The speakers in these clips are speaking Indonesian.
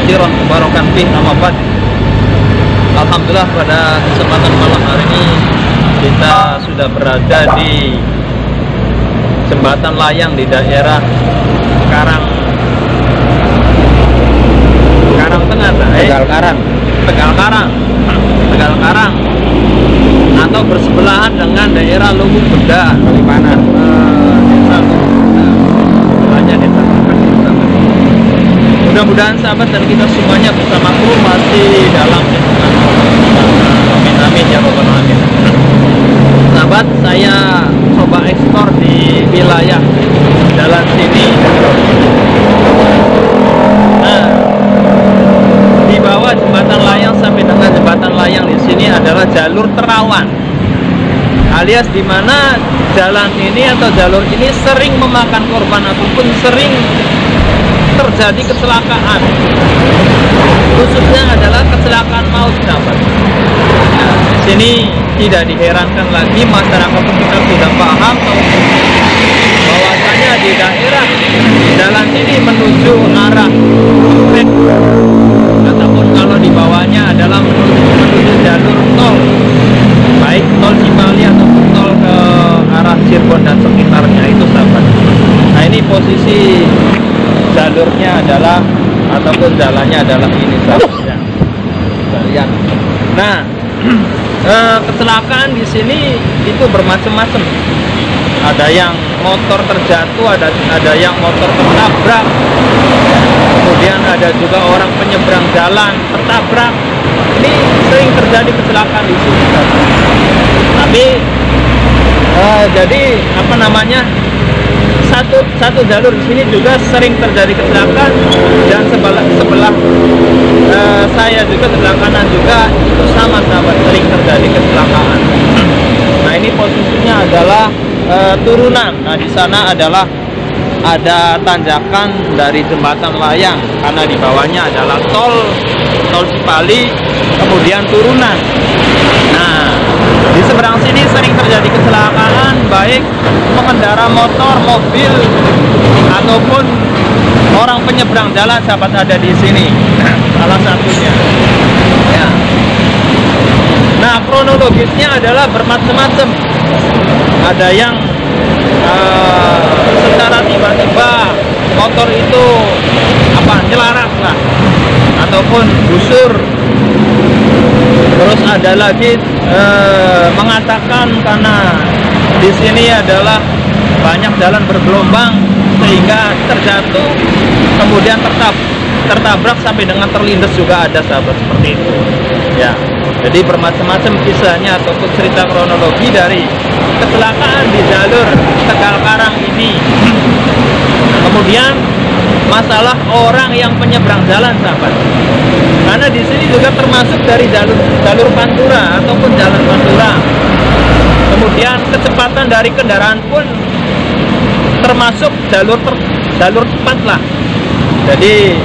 katsiran mubarakan fih, amma ba'd. Alhamdulillah, pada kesempatan malam hari ini kita sudah berada di jembatan layang di daerah Karang Tengah, Tegal Karang, atau bersebelahan dengan daerah Lubuk Benda, Kalimanan. Desa Lubuk Benda, sebelahnya desa Kalimanan. Mudah-mudahan sahabat dan kita semuanya bersama kru masih dalam lindungan Allah. Amin ya rabbal alamin. Sahabat, saya coba ekspor di wilayah jalan sini. Nah, di bawah jembatan layang sampai dengan jembatan layang di sini adalah jalur terawan, alias di mana jalan ini atau jalur ini sering memakan korban ataupun sering terjadi kecelakaan, khususnya adalah kecelakaan maut, sahabat. Nah, di sini tidak diherankan lagi, masyarakat kita sudah paham bahwasanya di daerah jalan ini menuju arah Sultek, ataupun kalau di bawahnya adalah menuju jalur tol, baik tol Cipali ataupun tol ke arah Cirebon dan sekitarnya itu, sahabat. Nah, ini posisi jalurnya adalah ataupun jalannya adalah ini, sahabat ya. Kalian. Nah, kecelakaan di sini itu bermacam-macam. Ada yang motor terjatuh, ada yang motor tertabrak, kemudian ada juga orang penyeberang jalan tertabrak. Ini sering terjadi kecelakaan di sini, sahabat. Tapi jadi apa namanya, satu jalur di sini juga sering terjadi kecelakaan, dan sebelah saya juga sebelah kanan juga itu sama, sahabat, sering terjadi kecelakaan. Nah, ini posisinya adalah turunan. Nah, di sana adalah ada tanjakan dari jembatan layang, karena di bawahnya adalah tol Cipali, kemudian turunan. Nah, di seberang sini sering terjadi kecelakaan, baik pengendara motor, mobil, ataupun orang penyeberang jalan, sahabat, ada di sini. Salah satunya. Ya. Nah, kronologisnya adalah bermacam-macam. Ada yang secara tiba-tiba motor itu nyelaras lah, ataupun busur. Terus ada lagi mengatakan karena di sini adalah banyak jalan bergelombang sehingga terjatuh, kemudian tertabrak sampai dengan terlindas juga ada, sahabat, seperti itu. Ya, jadi bermacam-macam kisahnya ataupun cerita kronologi dari kecelakaan di jalur Tegal Karang ini. Kemudian masalah orang yang penyeberang jalan, sahabat, karena di sini juga termasuk dari jalur Pantura ataupun jalan Pantura. Kemudian kecepatan dari kendaraan pun termasuk jalur cepat lah. Jadi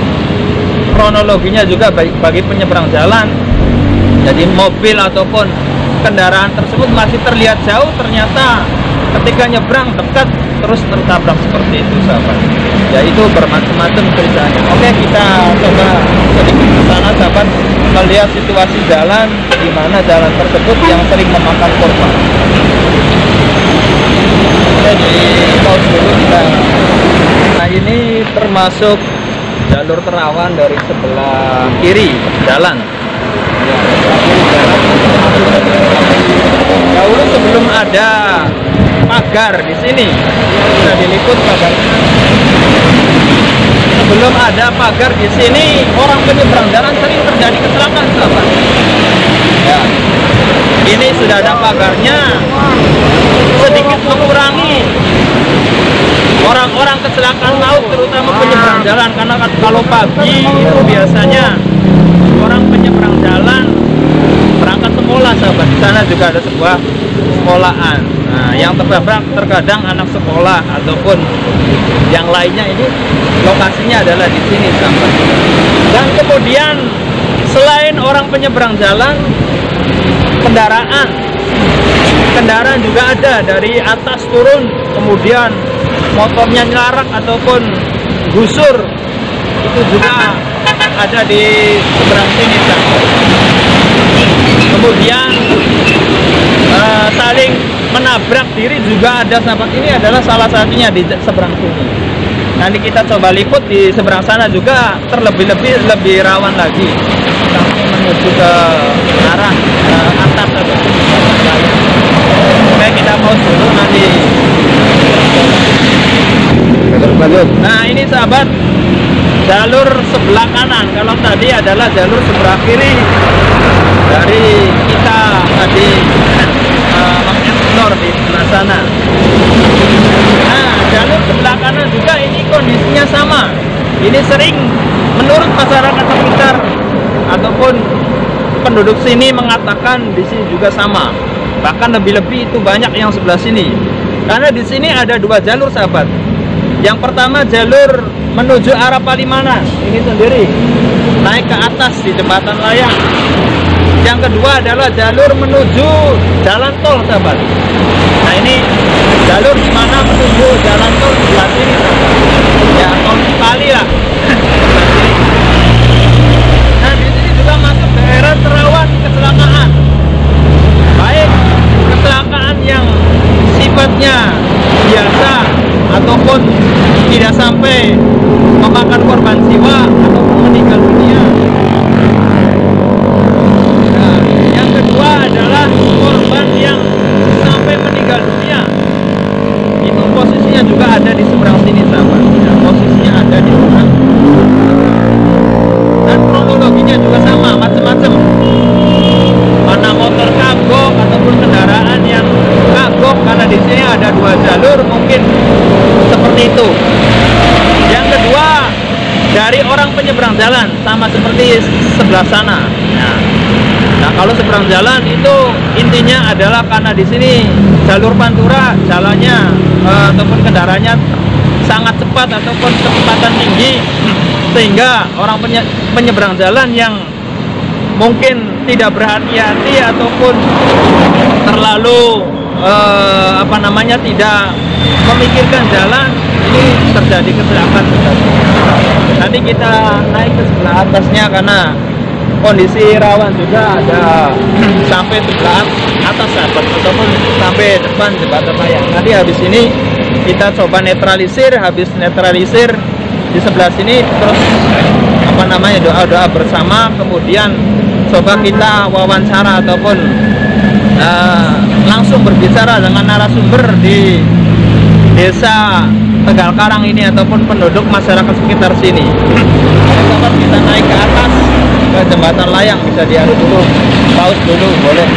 kronologinya juga bagi penyeberang jalan. Jadi mobil ataupun kendaraan tersebut masih terlihat jauh, ternyata ketika nyebrang dekat terus tertabrak seperti itu, sahabat. Ya, itu bermacam-macam ceritanya. Oke, kita coba sedikit ke sana, sahabat, melihat situasi jalan di mana jalan tersebut yang sering memakan korban. Jadi pause dulu kita. Nah, ini termasuk jalur terawan dari sebelah kiri jalan. Ya, dahulu sebelum ada pagar di sini, sudah diliput pagarnya. Sebelum ada pagar di sini, orang penyeberang jalan sering terjadi kecelakaan, sahabat. Ya, ini sudah ada pagarnya, sedikit mengurangi orang-orang kecelakaan maut, terutama penyeberang jalan. Karena kalau pagi itu biasanya orang penyeberang jalan berangkat sekolah, sahabat. Di sana juga ada sebuah sekolahan. Nah, yang tertabrak terkadang anak sekolah ataupun yang lainnya. Ini lokasinya adalah di sini, sahabat. Dan kemudian selain orang penyeberang jalan, kendaraan juga ada dari atas turun, kemudian motornya nyelarak ataupun gusur, itu juga ada di seberang sini sahabat. Kemudian saling menabrak diri juga ada sahabat. Ini adalah salah satunya di seberang sini. Nanti kita coba liput di seberang sana juga, terlebih-lebih lebih rawan lagi sampai menuju ke arah atas atau oke, kita pause dulu nanti. Nah ini sahabat, jalur sebelah kanan. Kalau tadi adalah jalur sebelah kiri dari kita tadi mengeksplor di sebelah sana. Nah jalur sebelah kanan juga ini kondisinya sama. Ini sering menurut masyarakat sekitar ataupun penduduk sini mengatakan di sini juga sama. Bahkan lebih-lebih itu banyak yang sebelah sini. Karena di sini ada dua jalur sahabat. Yang pertama jalur menuju arah Palimanan ini sendiri, naik ke atas di jembatan layang. Yang kedua adalah jalur menuju jalan tol sahabat. Nah ini jalur di mana menuju jalan tol sebelah sini sahabat. Ya tol Cipali lah. Nah di sini juga masuk daerah rawan kecelakaan. Baik kecelakaan yang sifatnya biasa ataupun tidak sampai memakan korban jiwa ataupun meninggal dunia. Nah, yang kedua adalah korban yang sampai meninggal dunia. Itu posisinya juga ada di seberang sini sahabat. Ya, posisinya ada di seberang. Dan kronologinya juga sama, macam-macam. Mana motor kagok ataupun kendaraan yang kagok, karena di sini ada dua jalur mungkin seperti itu. Yang kedua dari orang penyeberang jalan, sama seperti sebelah sana. Nah kalau seberang jalan itu intinya adalah karena di sini jalur pantura, jalannya ataupun kendaraannya sangat cepat ataupun kecepatan tinggi, sehingga orang penyeberang jalan yang mungkin tidak berhati-hati ataupun terlalu tidak memikirkan jalan, ini terjadi kecelakaan. Nanti kita naik ke sebelah atasnya karena kondisi rawan juga, ada sampai sebelah atas sahabat ataupun sampai depan jembatan layang. Nanti habis ini kita coba netralisir, habis netralisir di sebelah sini terus doa-doa bersama, kemudian coba kita wawancara ataupun langsung berbicara dengan narasumber di desa Tegal Karang ini ataupun penduduk masyarakat sekitar sini. Sahabat, kita naik ke atas ke jembatan layang, bisa diadu dulu, pause dulu boleh.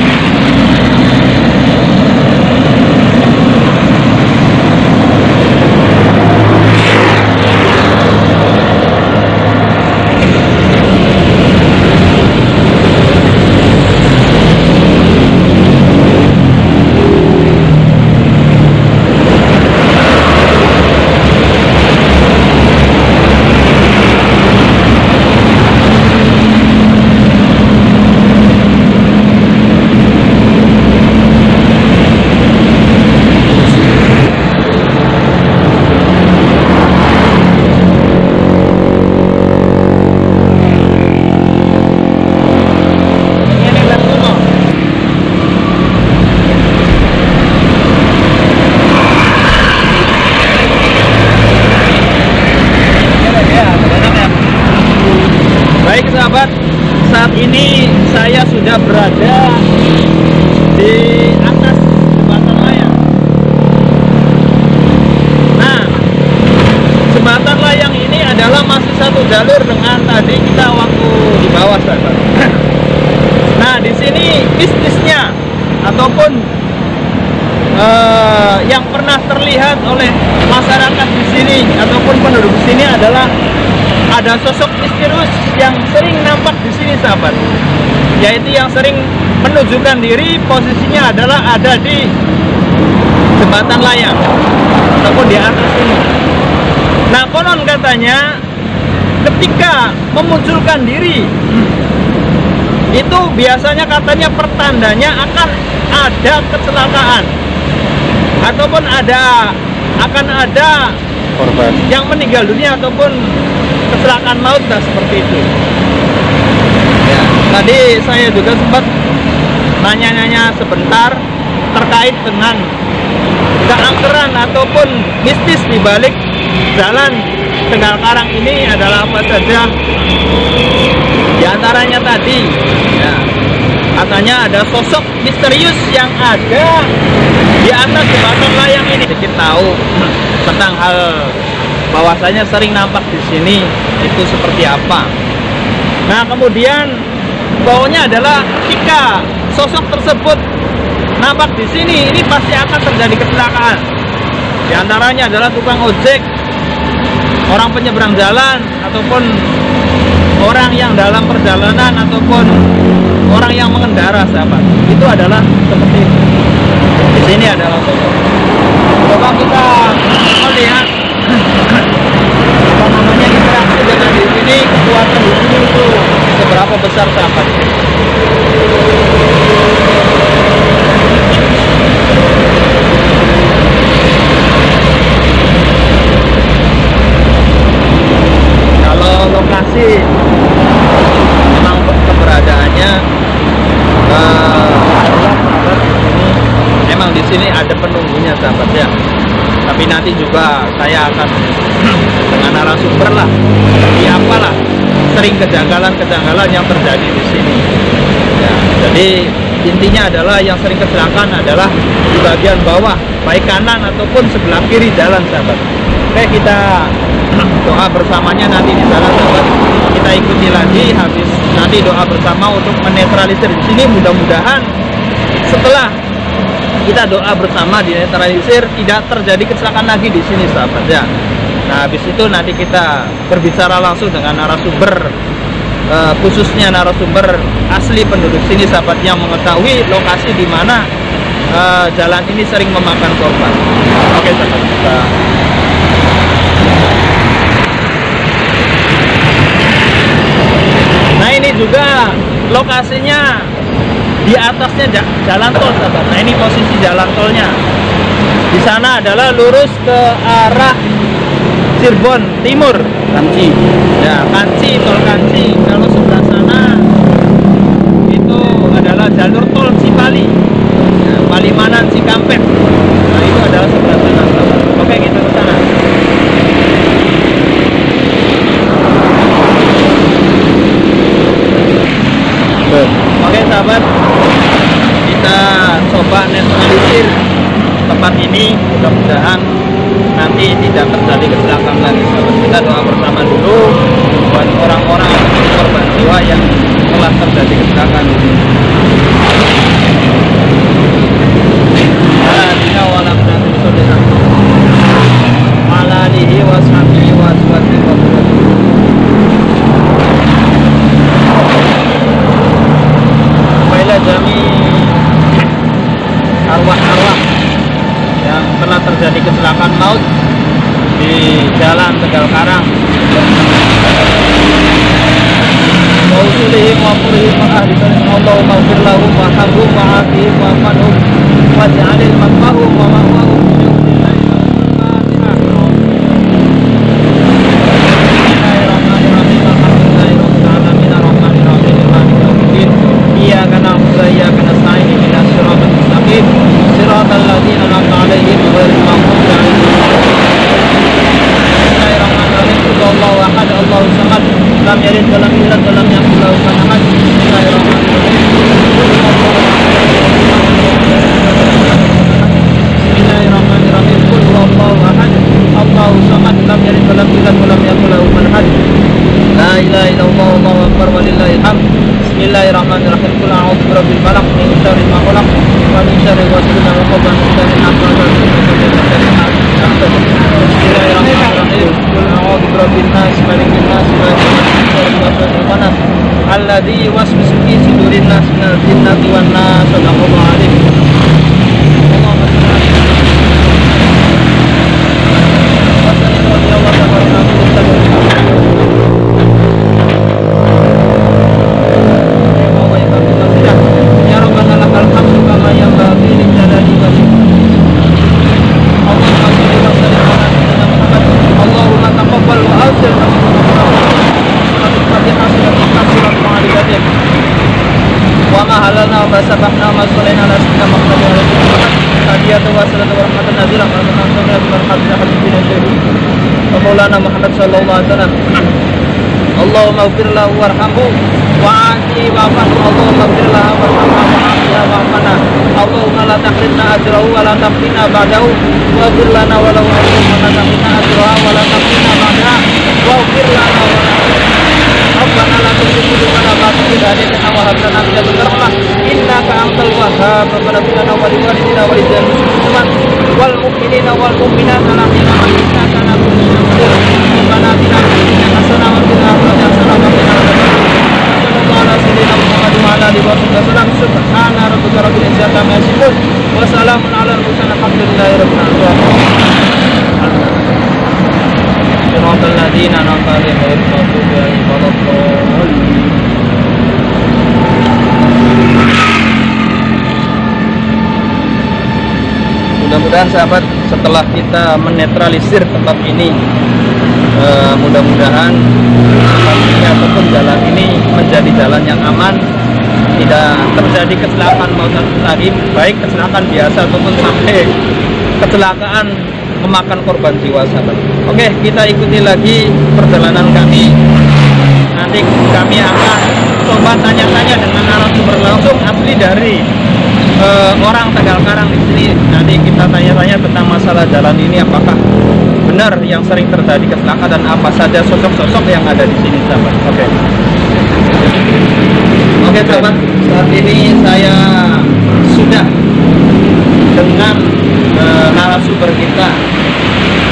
Sahabat, saat ini saya sudah berada di atas jembatan layang. Nah, jembatan layang ini adalah masih satu jalur dengan tadi kita waktu di bawah, sahabat. Nah, di sini bisnisnya ataupun yang pernah terlihat oleh masyarakat di sini ataupun penduduk di sini adalah ada sosok misterius yang sering nampak di sini, sahabat. Yaitu yang sering menunjukkan diri, posisinya adalah ada di jembatan layang ataupun di atas ini. Nah, konon katanya ketika memunculkan diri itu biasanya katanya pertandanya akan ada kecelakaan ataupun akan ada korban yang meninggal dunia ataupun kecelakaan maut, seperti itu. Tadi saya juga sempat nanya-nanya sebentar terkait dengan keangkeran ataupun mistis di balik jalan Tegal Karang ini adalah apa saja. Di antaranya tadi ya, katanya ada sosok misterius yang ada di atas jembatan layang ini. Sedikit tahu tentang hal bahwasanya sering nampak di sini itu seperti apa. Nah, kemudian pokoknya adalah jika sosok tersebut nampak di sini, ini pasti akan terjadi kecelakaan. Di antaranya adalah tukang ojek, orang penyeberang jalan, ataupun orang yang dalam perjalanan, ataupun orang yang mengendara, sahabat. Itu adalah seperti itu. Di sini adalah sosok. Coba kita melihat apa namanya interaksi dengan di sini, kekuatan di sini itu seberapa besar, sahabat. Kalau lokasi memang keberadaannya memang di sini ada penunggunya, sahabat ya. Tapi nanti juga saya akan dengan narasumber lah, seperti apalah sering kejanggalan-kejanggalan yang terjadi di sini. Ya, jadi intinya adalah yang sering kecelakaan adalah di bagian bawah, baik kanan ataupun sebelah kiri jalan, sahabat. Oke, kita doa bersamanya nanti di sana, sahabat. Kita ikuti lagi habis nanti doa bersama untuk menetralisir di sini. Mudah-mudahan setelah kita doa bersama dinetralisir tidak terjadi kecelakaan lagi di sini, sahabat ya. Nah, habis itu nanti kita berbicara langsung dengan narasumber, khususnya narasumber asli penduduk sini, sahabat, yang mengetahui lokasi di mana jalan ini sering memakan korban. Oke, sahabat, kita nah ini juga lokasinya di atasnya jalan tol, sahabat. Nah, ini posisi jalan tolnya. Di sana adalah lurus ke arah Cirebon Timur, Kanci. Ya, Kanci, tol Kanci. Kalau sebelah sana itu adalah jalur tol Cipali, ya, Palimanan, Cikampek. Nah, itu adalah sebelah sana, sahabat. Oke, kita ke sana. Oke, sahabat, kita coba netralisir tempat ini. Mudah-mudahan nanti tidak terjadi kecelakaan lagi, sahabat. Kita doa bersama dulu buat orang-orang atau korban jiwa yang telah terjadi kecelakaan ini. Jami arwah-arwah yang telah terjadi kecelakaan maut di jalan Tegal Karang. Wa usulihim wa qurihim wa ahli salim Allahumma ghfir lahum wa hamhum wa afihim wa manhum wa ja'alil maqahum wa ma'wahum lam yalid wa lam yulad wa lam yakul lahu kufuwan ahad. Bismillahirrahmanirrahim. Qul huwallahu ahad, Allahu samad, lam yalid wa lam yulad wa lam yakul lahu kufuwan ahad. La ilaha illallah, Allahu akbar, walillahil hamd. Bismillahirrahmanirrahim. Qul a'udzu birabbil falaq, min syarri ma khalaq, wa min syarri ghasiqin idza waqab, min syarri hasadin idza hasad. Bismillahirrahmanirrahim. Qul a'udzu birabbin nas, malikin nas, ilahin nas, alladzi yuwaswisu fi sudurin nas minal jinnati wan nas. Sallallahu alaihi wabarakatuh warahmatullahi wabarakatuh. Maulana Muhammad sallallahu alaihi wasallam. Allahumma ighfir lahu warhamhu wa'afi wa'afu. Allahumma ighfir lahu warhamhu wa'afi wa'afana. Allahumma la tahrimna ajrahu wa la taftina ba'dahu wa ighfir lana wa lahu ajrun wa la tahrimna ajrahu wa la taftina ba'dahu wa ighfir lana wa lahu Rabbana la tuzigh qulubana ba'da idh hadaytana wa hab lana min ladunka rahmah innaka antal wahhab. Rabbana ighfir lana wa liwalidina wa lidil muslimin wal mu'minina wal mu'minat alladhina yu'minuna Rabbana atina fid dunya hasanah wa fil akhirati hasanah wa qina adzabannar. Subhana rabbika rabbil izzati amma yasifun wa salamun alal mursalin alhamdulillahi rabbil alamin. Siratal ladzina an'amta 'alaihim ghairil maghdubi 'alaihim waladdallin. Mudah-mudahan sahabat, setelah kita menetralisir tempat ini, mudah-mudahan tempat ini ataupun jalan ini menjadi jalan yang aman, tidak terjadi kecelakaan maupun tadi, baik kecelakaan biasa ataupun sampai kecelakaan memakan korban jiwa sahabat. Oke, kita ikuti lagi perjalanan kami. Nanti kami akan coba tanya-tanya dengan narasumber langsung asli dari orang Tegal Karang di sini. Nanti kita tanya-tanya tentang masalah jalan ini, apakah benar yang sering terjadi kecelakaan dan apa saja sosok-sosok yang ada di sini sahabat. Oke sahabat, saat ini saya sudah dengan narasumber kita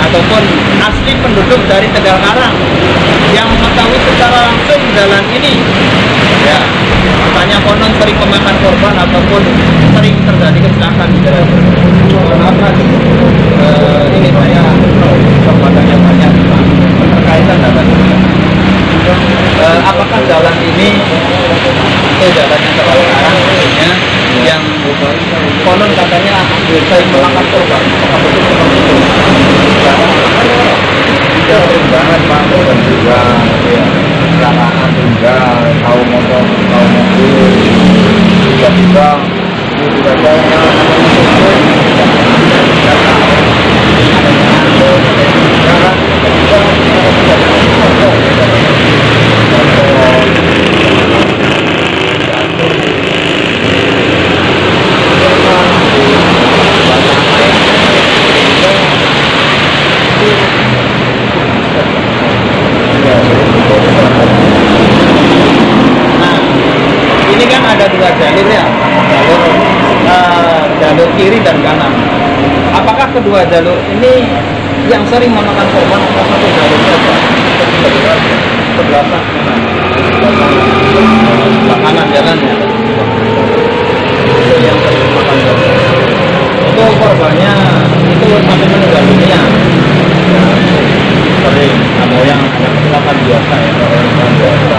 ataupun asli penduduk dari Tegal Karang yang mengetahui secara langsung jalan ini. Ya, katanya konon sering memakan korban ataupun sering terjadi kecelakaan di jalan. Ini saya kepadanya banyak keterkaitan dengan apakah jalan ini itu jalannya Tegal Karang yang konon katanya sering memakan korban. Apakah betul seperti itu? Tidak sering banget Pak, dan juga kecelakaan tunggal, tahu motor, tahu mobil, tiba-tiba tidak jauhnya ini kan ada dua jalur ya, jalur kiri dan kanan. Apakah kedua jalur ini yang sering memakan korban atau satu jalur saja? Sebelah kanan jalannya. Yang sering memakan korban. Itu korbannya itu sampai meninggal dunia. Ya, sering. Kalau yang kecelakaan biasa ya, kecelakaan biasa.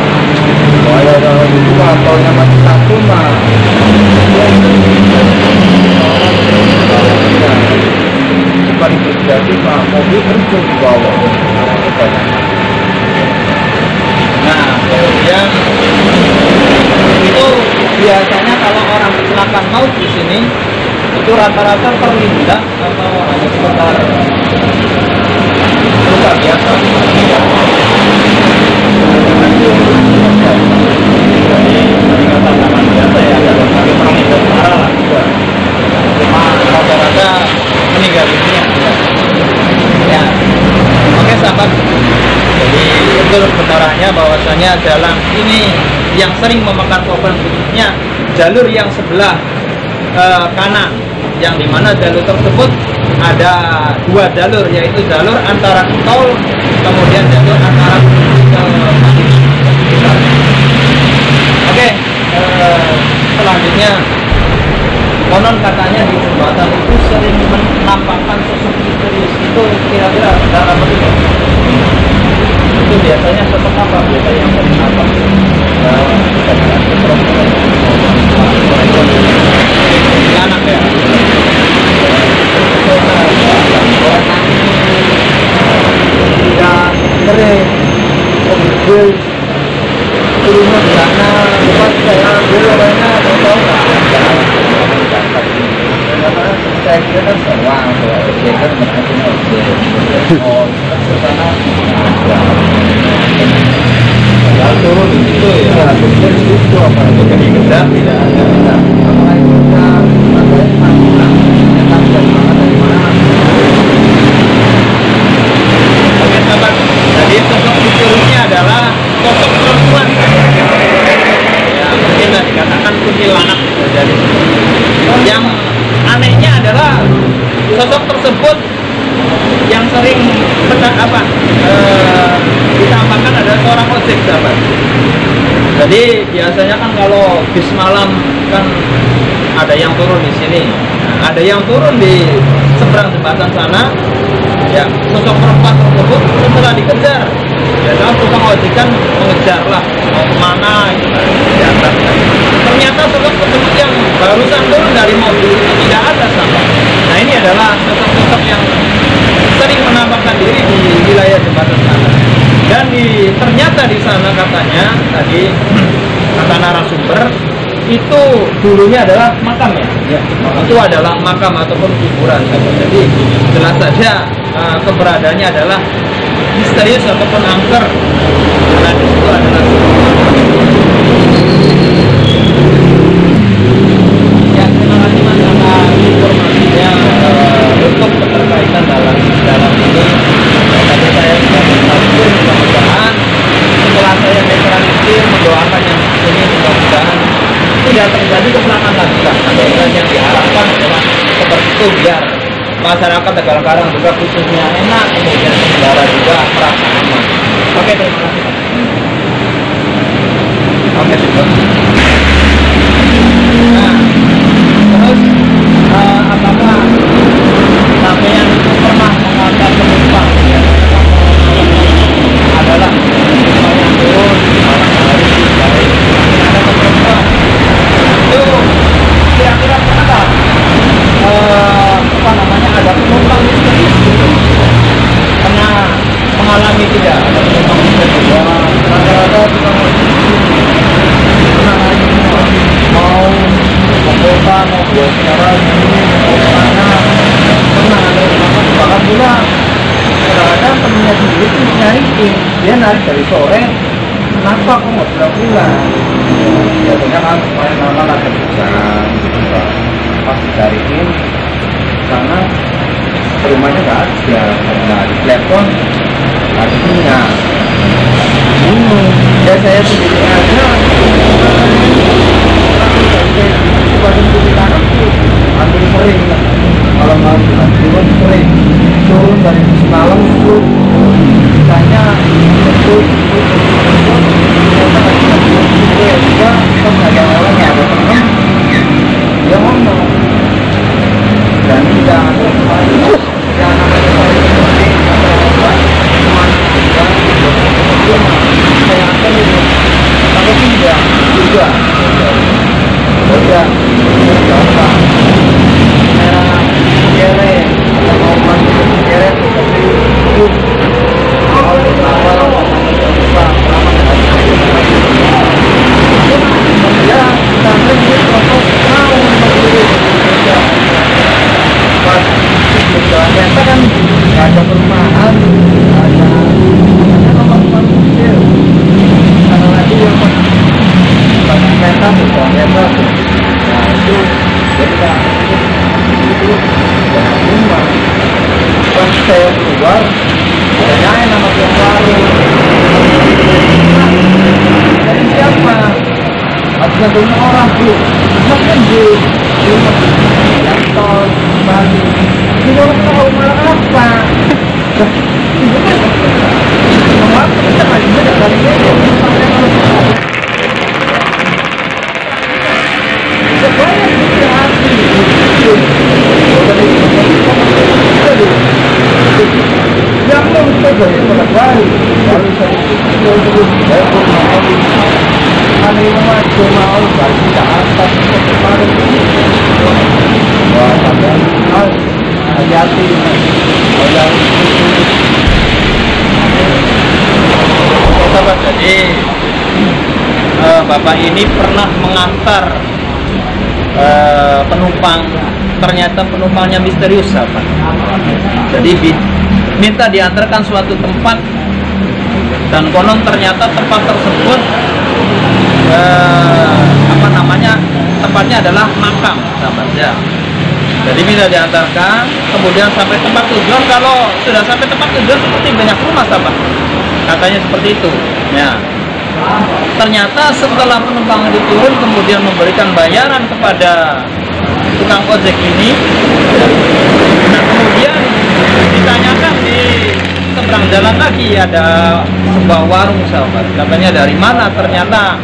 kalau itu kalau mati satu mah sekali terjadi Pak, mobil terjun di bawah. Nah, kemudian itu biasanya kalau orang kecelakaan maut di sini itu rata-rata terlindas atau hanya sekedar luka biasa. Jadi peringatan tangan biasa ya, ada berbagai permintaan parah lah juga. Cuma rata-rata meninggal dunia ya. Oke sahabat, jadi betul kebenarannya bahwasanya jalan ini yang sering memakan korban, khususnya jalur yang sebelah kanan, yang dimana jalur tersebut ada dua jalur, yaitu jalur antara tol kemudian jalur antara Oke, selanjutnya konon katanya di jembatan itu sering menampakkan sosok misterius. Itu kira-kira dalam begitu? Itu biasanya sosok apa biasanya yang sering nampak? Anak ya. Tidak sering mobil turunnya di sana, bukan saya ambil lainnya, tahu nggak? Saya kira kan semua orang kalau ojek kan mereka punya ojek. Oh, ke sana ada. Kalau turun di situ ya, turun di situ apa itu jadi Kendal tidak ada. Apa itu kita ada mana? Yang dari mana dari mana? Oke sahabat, jadi sosok misteriusnya adalah sosok perempuan. Ya mungkin bisa dikatakan kuntilanak. Jadi yang anehnya adalah sosok tersebut yang sering ditambahkan adalah seorang ojek sahabat. Jadi biasanya kan kalau bis malam kan ada yang turun di sini, ada yang turun di seberang jembatan sana. Ya, sosok perempuan tersebut setelah dikejar, ya dalam tukang ojek kan mengejarlah mau kemana itu kan diantar. Ternyata sosok tersebut yang barusan turun dari mobil itu tidak ada sama. Nah ini adalah sosok-sosok yang sering menampakkan diri di wilayah jembatan sana. Dan ternyata di sana katanya tadi kata narasumber itu dulunya adalah makam ya. Itu adalah makam ataupun kuburan. Jadi jelas saja keberadaannya adalah misterius ataupun angker. Dan itu adalah ya terima kasih mas atas informasinya untuk keterkaitan dalam ini. Tadi saya sudah mengatur mudah-mudahan setelah saya netralisir mendoakan yang ini mudah-mudahan tidak terjadi kecelakaan lagi lah. Dan yang diharapkan adalah seperti itu biar masyarakat Tegal-Karang juga khususnya enak, kemudian pengendara juga merasa aman. Oke, terima kasih. Oke, terima kasih. Nah, terus apakah sampean itu pernah mengantar penumpang ya? Adalah penumpang yang turun malam hari baik ada penumpang itu kira-kira pernah ada penumpang misterius gitu, pernah mengalami tidak ada penumpang misterius? Rata-rata tukang mau ke kota, mau buat acara mau kemana pernah ada bahkan pula kadang-kadang temennya sendiri tuh nyariin, dia narik dari sore, kenapa kok nggak pulang? Biasanya kan main lama ada hujan, pas dicariin sana rumahnya nggak ada, karena di telepon nggak ada sinyal. Ya saya sendiri aja badan kiri kanan tuh ambil sering kalau mau turun sering turun dari semalam itu misalnya itu juga kan ada orang yang ada teman dia ngomong dan tidak ada yang namanya saya akan itu tapi tidak juga udah apa kere atau mau masuk kere seperti itu awal ya sampai dia proses mau ya pas jalan kan ada perumahan ada nomor kecil karena lagi yang banyak kereta tuh kereta nah itu jadi kan itu jangan lupa pas saya keluar tanyain nama yang baru dari siapa ada banyak orang tuh makan di rumah yang tol baru ini orang tahu malah apa itu kan mengapa kita nggak bisa dari ini sampai sebanyak itu hati yang mau mencoba itu baru saya pun mau ada yang maju mau baru tidak atas kemarin wah sampai hati-hati sahabat. Jadi bapak ini pernah mengantar penumpang ternyata penumpangnya misterius, sahabat. Jadi minta diantarkan suatu tempat, dan konon ternyata tempat tersebut tempatnya adalah makam, sahabat ya. Jadi minta diantarkan, kemudian sampai tempat tujuan. Kalau sudah sampai tempat tujuan seperti banyak rumah, sahabat, katanya seperti itu ya. Ternyata setelah penumpang itu turun, kemudian memberikan bayaran kepada tukang ojek ini, nah kemudian ditanyakan di seberang jalan lagi ada sebuah warung, sahabat. Katanya dari mana? Ternyata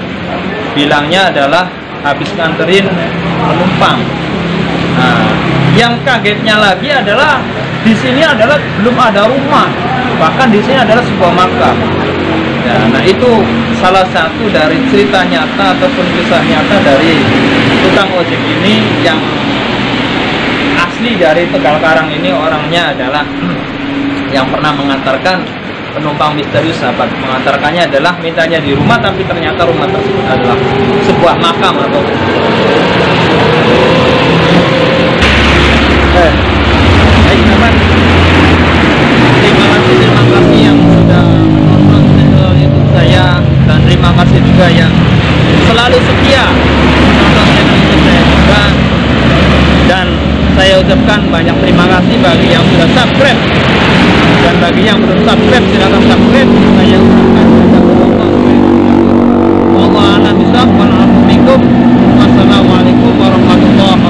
bilangnya adalah habis nganterin penumpang. Nah, yang kagetnya lagi adalah di sini adalah belum ada rumah, bahkan di sini adalah sebuah makam. Ya, nah itu salah satu dari cerita nyata ataupun kisah nyata dari tukang ojek ini yang asli dari Tegal Karang ini. Orangnya adalah yang pernah mengantarkan penumpang misterius, sahabat. Mengantarkannya adalah mintanya di rumah, tapi ternyata rumah tersebut adalah sebuah makam atau baik, sahabat. Terima kasih yang sudah menonton channel YouTube saya, dan terima kasih juga yang selalu setia menonton channel YouTube saya juga. Dan saya ucapkan banyak terima kasih bagi yang sudah subscribe, dan bagi yang belum subscribe silahkan subscribe. Saya ucapkan wassalamualaikum warahmatullahi wabarakatuh.